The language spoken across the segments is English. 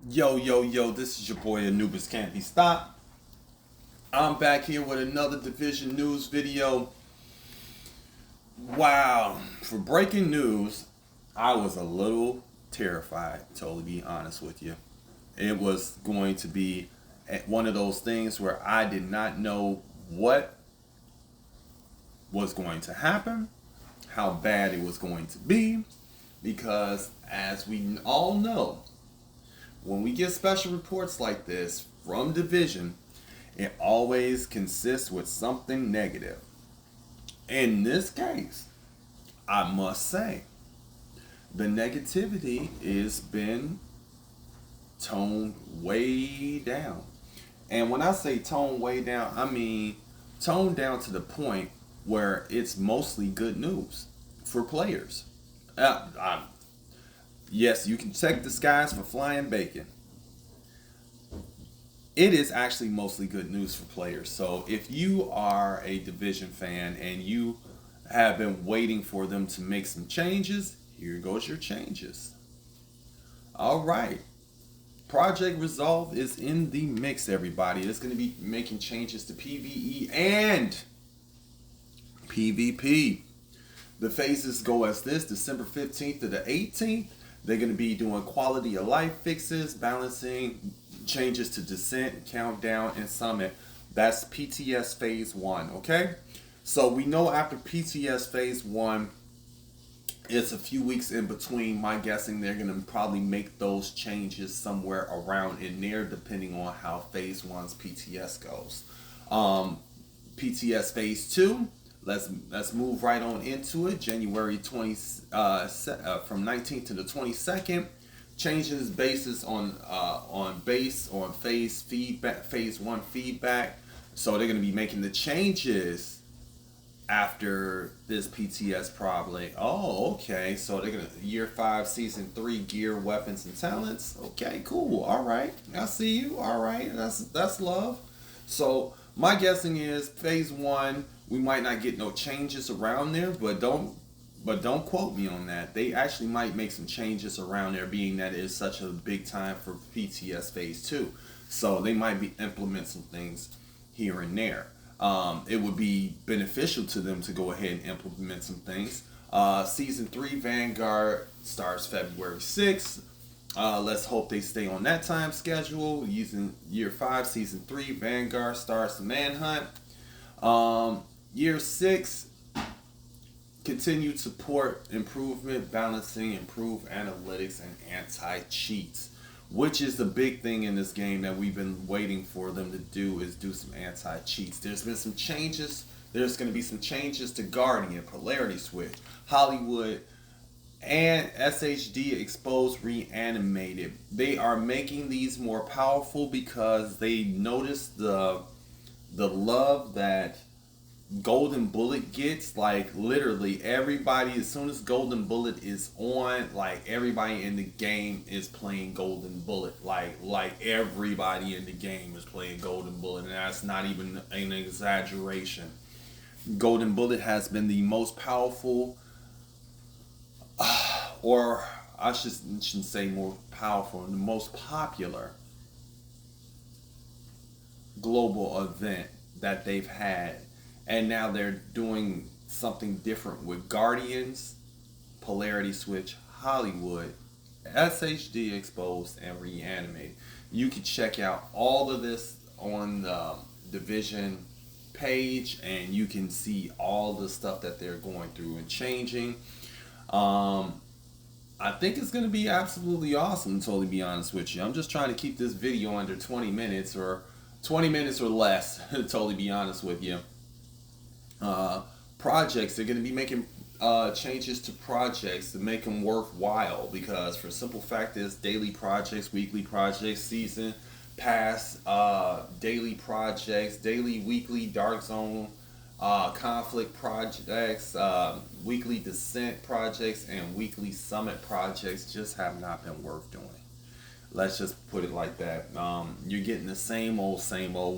Yo, this is your boy Anubis Can't Be Stopped. I'm back here with another Division News video. Wow, for breaking news, I was a little terrified, to totally be honest with you. It was going to be one of those things where I did not know what was going to happen, how bad it was going to be, because as we all know, when we get special reports like this from Division, it always consists with something negative. In this case, I must say, the negativity is been toned way down. And when I say toned way down, I mean toned down to the point where it's mostly good news for players. Yes, you can check the skies for flying bacon. It is actually mostly good news for players. So if you are a division fan and you have been waiting for them to make some changes, here goes your changes. All right. Project Resolve is in the mix, everybody. It's going to be making changes to PvE and PvP. The phases go as this: December 15th to the 18th. They're going to be doing quality of life fixes, balancing changes to Descent, Countdown, and Summit. That's PTS Phase 1, okay? So we know after PTS Phase 1, it's a few weeks in between. My guessing they're going to probably make those changes somewhere around in there, depending on how Phase 1's PTS goes. PTS Phase 2, let's move right on into it. January 20 from 19th to the 22nd. Changes basis on phase feedback, phase 1 feedback. So they're going to be making the changes after this PTS probably. Oh, okay. So they're gonna year 5, season 3, gear, weapons, and talents. Okay, cool. All right, I see you. All right, that's love. So my guessing is phase 1, we might not get no changes around there, but don't quote me on that. They actually might make some changes around there, being that it is such a big time for PTS phase 2. So they might be implement some things here and there. It would be beneficial to them to go ahead and implement some things. Season 3 Vanguard starts February 6th. Let's hope they stay on that time schedule. Using year 5, season 3 Vanguard starts Manhunt. Year 6, continued support, improvement, balancing, improved analytics, and anti-cheats, which is the big thing in this game that we've been waiting for them to do, is do some anti-cheats. There's been some changes. There's going to be some changes to Guardian, Polarity Switch, Hollywood, and SHD Exposed Reanimated. They are making these more powerful because they noticed the love that Golden Bullet gets. Like literally everybody, as soon as Golden Bullet is on, like everybody in the game is playing Golden Bullet. Like everybody in the game is playing Golden Bullet, and that's not even an exaggeration. Golden Bullet has been the most powerful, or I shouldn't say more powerful, the most popular global event that they've had. And now they're doing something different with Guardians, Polarity Switch, Hollywood, SHD Exposed, and Reanimated. You can check out all of this on the Division page, and you can see all the stuff that they're going through and changing. I think it's going to be absolutely awesome, to totally be honest with you. I'm just trying to keep this video under 20 minutes or 20 minutes or less, to totally be honest with you. Projects, they're going to be making changes to projects to make them worthwhile, because for simple fact is daily projects, weekly projects, season pass, daily projects, daily, weekly dark zone, conflict projects, weekly descent projects, and weekly summit projects just have not been worth doing. Let's just put it like that. You're getting the same old,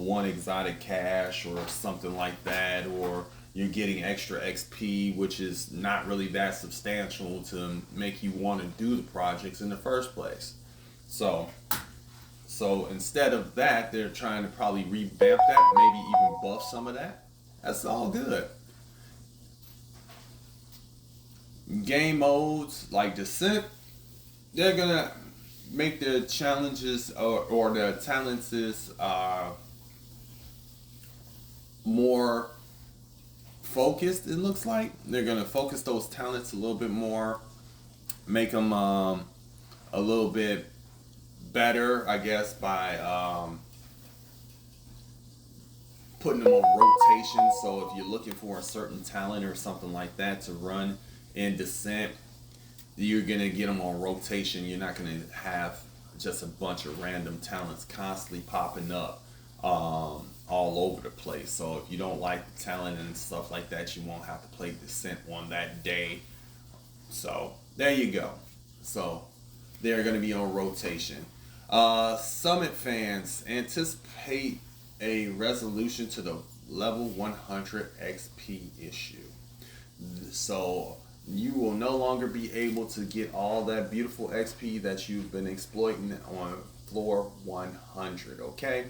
one exotic cash or something like that, or you're getting extra XP, which is not really that substantial to make you want to do the projects in the first place. So, So instead of that, they're trying to probably revamp that, maybe even buff some of that. That's all good. Game modes like Descent, they're gonna make the challenges or the talents more focused. It looks like they're gonna focus those talents a little bit more, make them a little bit better, I guess, by putting them on rotation. So if you're looking for a certain talent or something like that to run in Descent, you're gonna get them on rotation. You're not gonna have just a bunch of random talents constantly popping up all over the place. So if you don't like the talent and stuff like that, you won't have to play Descent on that day. So there you go. So they're gonna be on rotation. Summit fans anticipate a resolution to the level 100 XP issue. So you will no longer be able to get all that beautiful XP that you've been exploiting on floor 100, okay?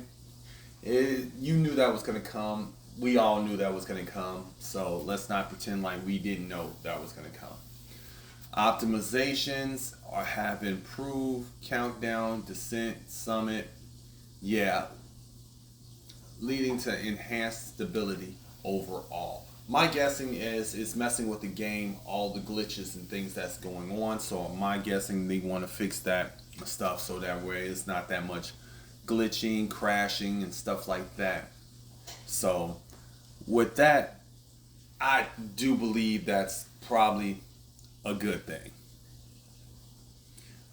You knew that was going to come. We all knew that was going to come. So let's not pretend like we didn't know that was going to come. Optimizations have improved. Countdown, Descent, Summit. Yeah. Leading to enhanced stability overall. My guessing is it's messing with the game, all the glitches and things that's going on. So my guessing they want to fix that stuff so that way it's not that much glitching, crashing, and stuff like that. So with that, I do believe that's probably a good thing.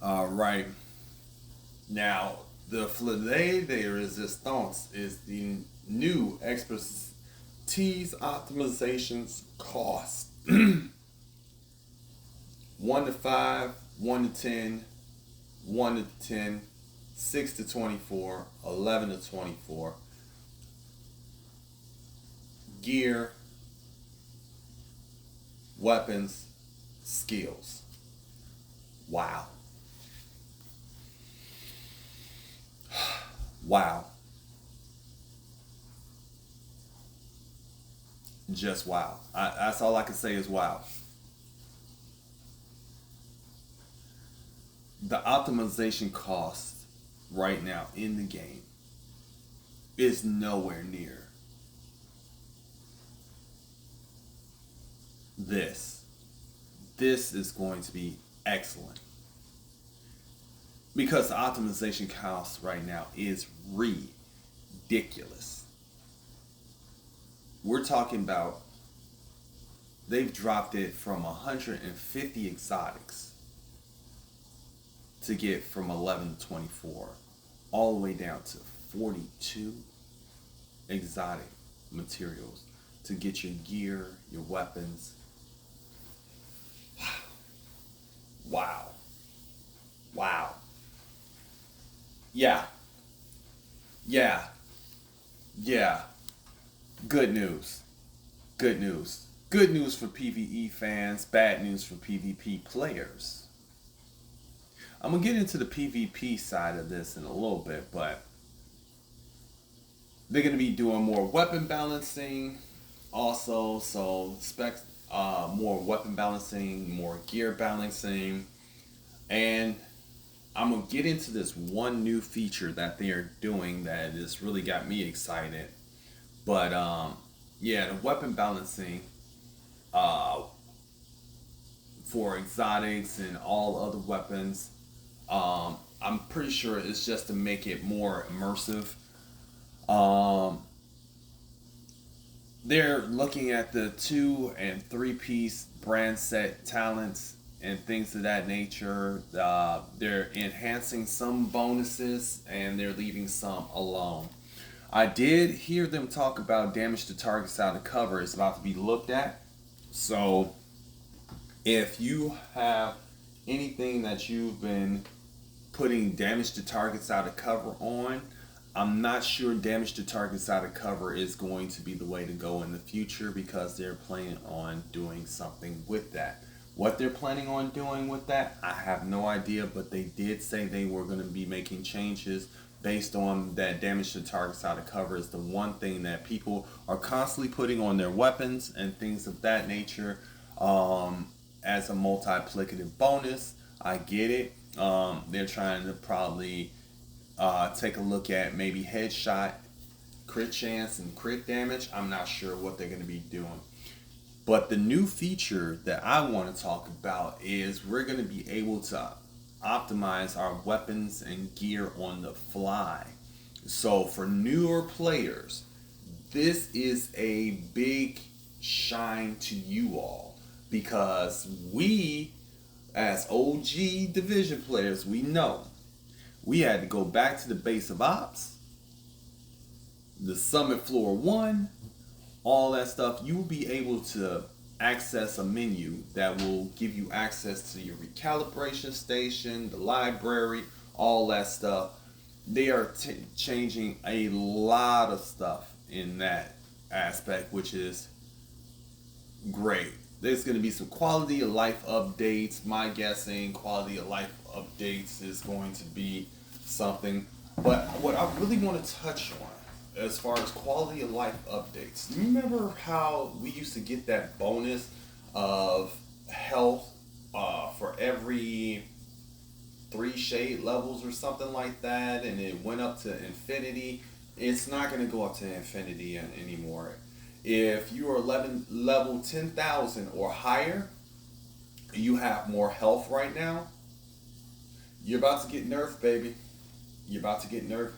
All right. Now, the Flade de Resistance is the new expertise optimizations cost. 1 to 5, 1 to 10, 1 to 10, 6 to 24, 11 to 24. Gear, weapons, skills. Wow. Wow. Just wow. That's all I can say is wow. The optimization cost right now in the game is nowhere near this. This is going to be excellent. Because the optimization cost right now is ridiculous. We're talking about they've dropped it from 150 exotics to get from 11 to 24 all the way down to 42 exotic materials to get your gear, your weapons. Wow. Wow. Yeah. Yeah. Yeah. Good news. Good news. Good news for PvE fans, bad news for PvP players. I'm going to get into the PvP side of this in a little bit, but they're going to be doing more weapon balancing also, so expect more weapon balancing, more gear balancing, and I'm going to get into this one new feature that they are doing that has really got me excited. But yeah, the weapon balancing for exotics and all other weapons, I'm pretty sure it's just to make it more immersive. They're looking at the 2 and 3 piece brand set talents and things of that nature. They're enhancing some bonuses and they're leaving some alone. I did hear them talk about damage to targets out of cover is about to be looked at. So if you have anything that you've been putting damage to targets out of cover on, I'm not sure damage to targets out of cover is going to be the way to go in the future because they're planning on doing something with that. What they're planning on doing with that, I have no idea, but they did say they were going to be making changes based on that damage to targets out of cover is the one thing that people are constantly putting on their weapons and things of that nature, as a multiplicative bonus. I get it. They're trying to probably take a look at maybe headshot, crit chance, and crit damage. I'm not sure what they're going to be doing. But the new feature that I want to talk about is we're going to be able to optimize our weapons and gear on the fly. So for newer players, this is a big shine to you all, because we, as OG division players, we know we had to go back to the base of ops, the summit floor 1, all that stuff. You will be able to access a menu that will give you access to your recalibration station, the library, all that stuff. They are changing a lot of stuff in that aspect, which is great. There's going to be some quality of life updates. My guessing quality of life updates is going to be something. But what I really want to touch on as far as quality of life updates, you remember how we used to get that bonus of health for every 3 shade levels or something like that, and it went up to infinity? It's not going to go up to infinity anymore. If you are level 10,000 or higher, you have more health right now. You're about to get nerfed, baby. You're about to get nerfed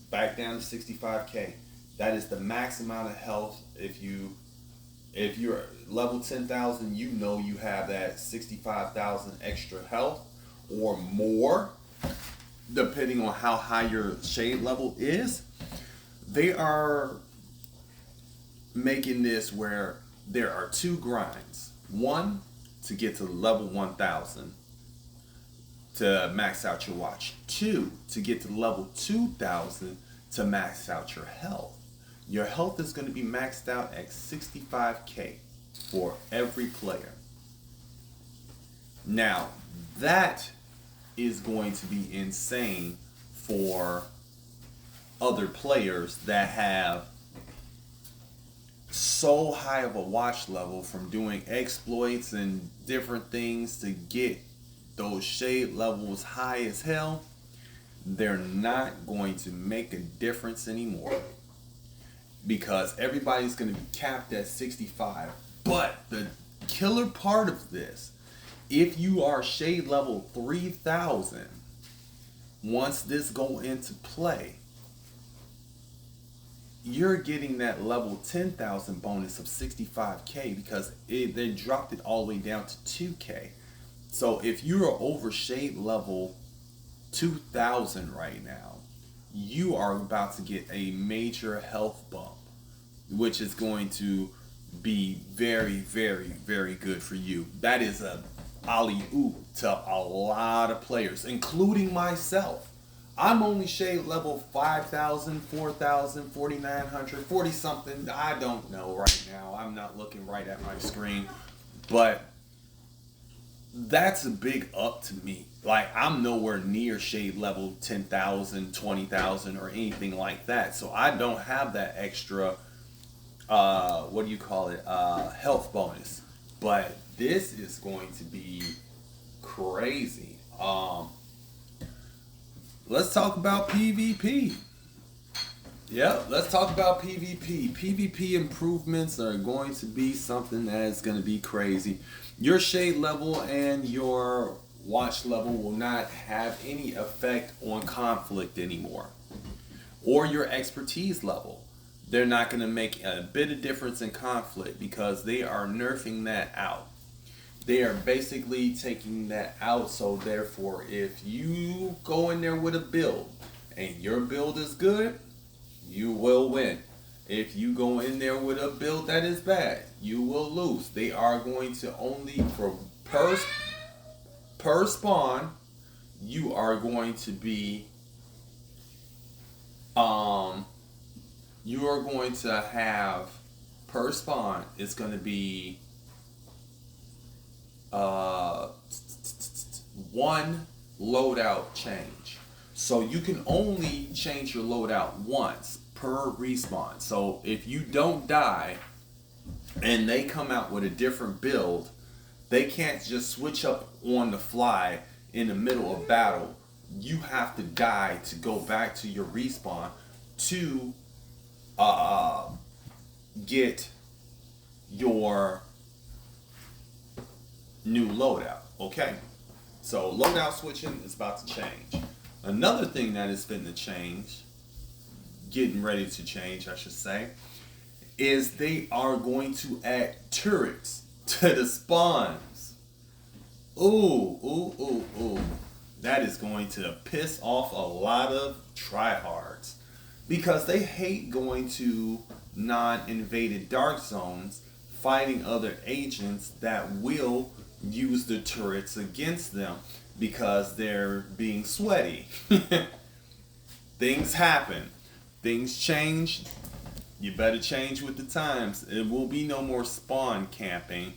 back down to 65k. That is the max amount of health. If you're level 10,000, you know you have that 65,000 extra health or more, depending on how high your shade level is. They are making this where there are 2 grinds. One, to get to level 1000 to max out your watch. 2, to get to level 2000 to max out your health. Your health is going to be maxed out at 65k for every player. Now, that is going to be insane for other players that have so high of a watch level from doing exploits and different things to get those shade levels high as hell. They're not going to make a difference anymore, because everybody's going to be capped at 65. But the killer part of this, if you are shade level 3000, once this go into play, you're getting that level 10,000 bonus of 65k, because they dropped it all the way down to 2k. So if you are over shade level 2000 right now, you are about to get a major health bump, which is going to be very, very, very good for you. That is a alley-oop to a lot of players, including myself. I'm only shade level 5,000, 4,000, 4,900, 40 something. I don't know right now. I'm not looking right at my screen. But that's a big up to me. Like, I'm nowhere near shade level 10,000, 20,000 or anything like that. So I don't have that extra, health bonus. But this is going to be crazy. Let's talk about PvP. Yep, let's talk about PvP. PvP improvements are going to be something that is going to be crazy. Your shade level and your watch level will not have any effect on conflict anymore, or your expertise level. They're not going to make a bit of difference in conflict, because they are nerfing that out. They are basically taking that out, so therefore if you go in there with a build and your build is good, you will win. If you go in there with a build that is bad, you will lose. They are going to only, for per spawn, you are going to be you are going to have, per spawn, it's going to be one loadout change. So you can only change your loadout once per respawn. So if you don't die and they come out with a different build, they can't just switch up on the fly in the middle of battle. You have to die to go back to your respawn to get your new loadout. Okay, so loadout switching is about to change. Another thing that is fitting to change, getting ready to change, I should say, is they are going to add turrets to the spawns. Ooh. That is going to piss off a lot of tryhards because they hate going to non-invaded dark zones fighting other agents that will use the turrets against them because they're being sweaty. Things happen. Things change. You better change with the times. It will be no more spawn camping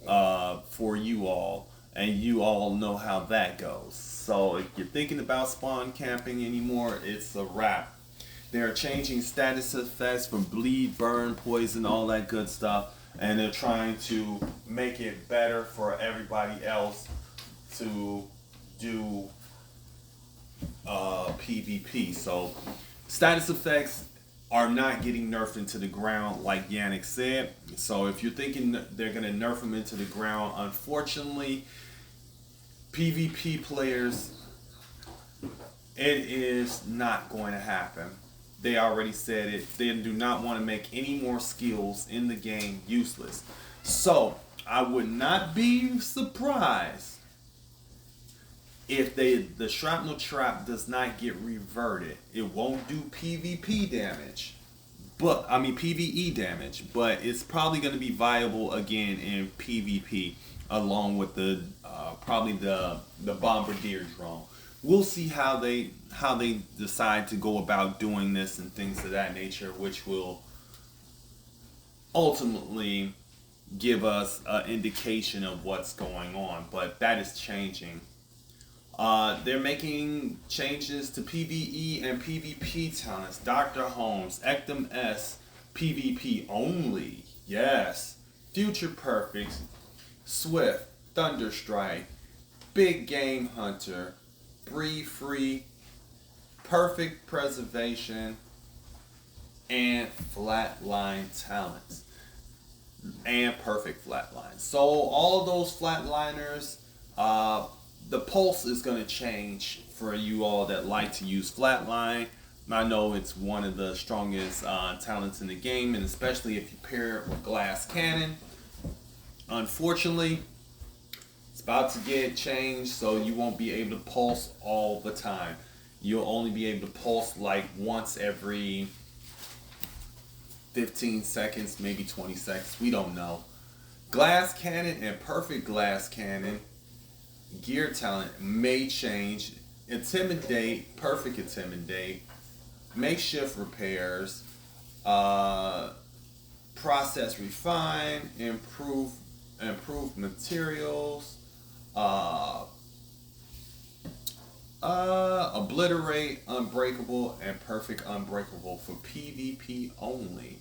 for you all. And you all know how that goes. So if you're thinking about spawn camping anymore, it's a wrap. They're changing status effects from bleed, burn, poison, all that good stuff. And they're trying to make it better for everybody else to do PvP. So status effects are not getting nerfed into the ground like Yannick said. So if you're thinking they're going to nerf them into the ground, unfortunately, PvP players, it is not going to happen. They already said it. They do not want to make any more skills in the game useless. So I would not be surprised if the shrapnel trap does not get reverted. It won't do PvP damage, but I mean PvE damage, but it's probably going to be viable again in PvP along with the probably the bombardier drone. We'll see how they decide to go about doing this and things of that nature, which will ultimately give us an indication of what's going on. But that is changing. They're making changes to PvE and PvP talents. Dr. Holmes, Ectum S, PvP only. Yes. Future Perfect, Swift, Thunderstrike, Big Game Hunter, Breathe Free, Perfect Preservation, and Flatline Talents. And Perfect Flatline. So all of those flatliners, the pulse is going to change for you all that like to use flatline. I know it's one of the strongest talents in the game, and especially if you pair it with glass cannon. Unfortunately, it's about to get changed, so you won't be able to pulse all the time. You'll only be able to pulse like once every 15 seconds, maybe 20 seconds. We don't know. Glass cannon and perfect glass cannon gear talent may change. Intimidate, perfect intimidate, makeshift repairs, process refine, improve materials, obliterate, unbreakable, and perfect unbreakable for PvP only.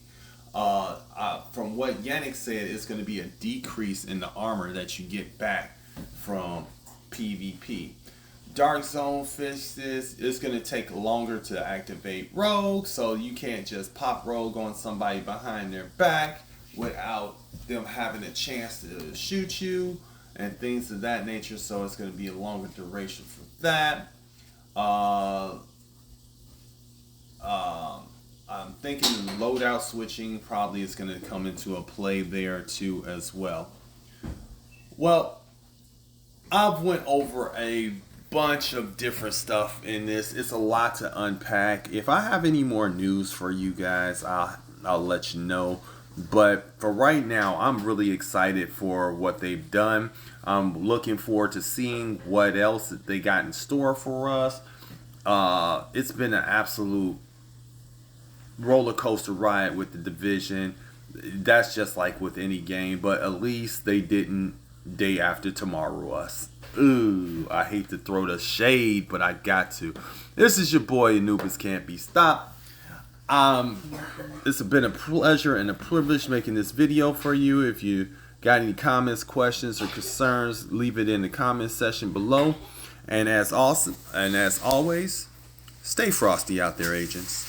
From what Yannick said, it's going to be a decrease in the armor that you get back from PvP. Dark Zone Fixes, it's going to take longer to activate Rogue, so you can't just pop Rogue on somebody behind their back without them having a chance to shoot you and things of that nature, so it's going to be a longer duration for that. I'm thinking the loadout switching probably is going to come into a play there too as well. Well, I've went over a bunch of different stuff in this. It's a lot to unpack. If I have any more news for you guys, I'll let you know. But for right now, I'm really excited for what they've done. I'm looking forward to seeing what else they got in store for us. It's been an absolute roller coaster ride with the Division. That's just like with any game, but at least they didn't day after tomorrow us. Ooh, I hate to throw the shade, but I got to. This is your boy Anubis Can't Be Stopped. It's been a pleasure and a privilege making this video for you. If you got any comments, questions, or concerns, leave it in the comment section below. And as always, stay frosty out there, agents.